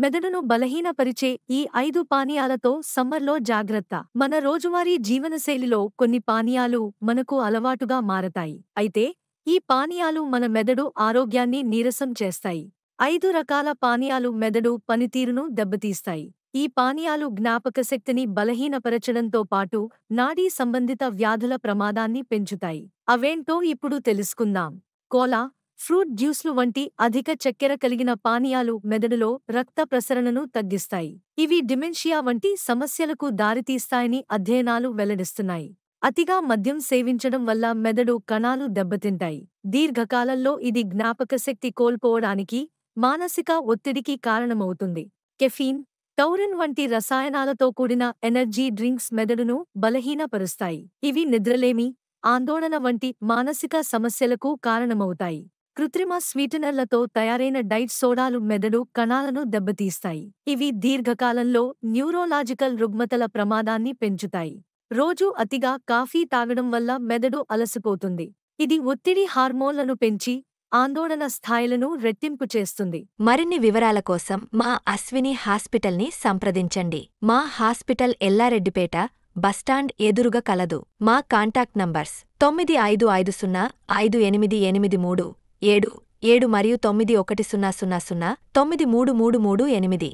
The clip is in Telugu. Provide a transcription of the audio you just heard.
మెదడును బలహీనపరిచే ఈ 5 పానీయాలతో సమ్మర్లో జాగ్రత్త. మన రోజువారీ జీవనశైలిలో కొన్ని పానీయాలు మనకు అలవాటుగా మారతాయి. అయితే ఈ పానీయాలు మన మెదడు ఆరోగ్యాన్ని నీరసం చేస్తాయి. 5 రకాల పానీయాలు మెదడు పనితీరును దెబ్బతీస్తాయి. ఈ పానీయాలు జ్ఞాపకశక్తిని బలహీనపరచడంతో పాటు నాడీ సంబంధిత వ్యాధుల ప్రమాదాన్ని పెంచుతాయి. అవేంటో ఇప్పుడు తెలుసుకుందాం. కోలా, ఫ్రూట్ జ్యూస్లు వంటి అధిక చక్కెర కలిగిన పానీయాలు మెదడులో రక్త ప్రసరణను తగ్గిస్తాయి. ఇవి డిమెన్షియా వంటి సమస్యలకు దారితీస్తాయని అధ్యయనాలు వెల్లడిస్తున్నాయి. అతిగా మద్యం సేవించడం వల్ల మెదడు కణాలు దెబ్బతింటాయి. దీర్ఘకాలంలో ఇది జ్ఞాపకశక్తి కోల్పోవడానికి, మానసిక ఒత్తిడికి కారణమవుతుంది. కెఫీన్, టౌరిన్ వంటి రసాయనాలతో కూడిన ఎనర్జీ డ్రింక్స్ మెదడును బలహీనపరుస్తాయి. ఇవి నిద్రలేమి, ఆందోళన వంటి మానసిక సమస్యలకు కారణమవుతాయి. కృత్రిమ స్వీటనర్లతో తయారైన డైట్ సోడాలు మెదడు కణాలను దెబ్బతీస్తాయి. ఇవి దీర్ఘకాలంలో న్యూరోలాజికల్ రుగ్మతల ప్రమాదాన్ని పెంచుతాయి. రోజూ అతిగా కాఫీ తాగడం వల్ల మెదడు అలసిపోతుంది. ఇది ఒత్తిడి హార్మోన్లను పెంచి ఆందోళన స్థాయిలను రెట్టింపు చేస్తుంది. మరిన్ని వివరాల కోసం మా అశ్విని హాస్పిటల్ని సంప్రదించండి. మా హాస్పిటల్ ఎల్లారెడ్డిపేట బస్టాండ్ ఎదురుగా కలదు. మా కాంటాక్ట్ నంబర్స్ 95505883 77 మరియు 9100093338.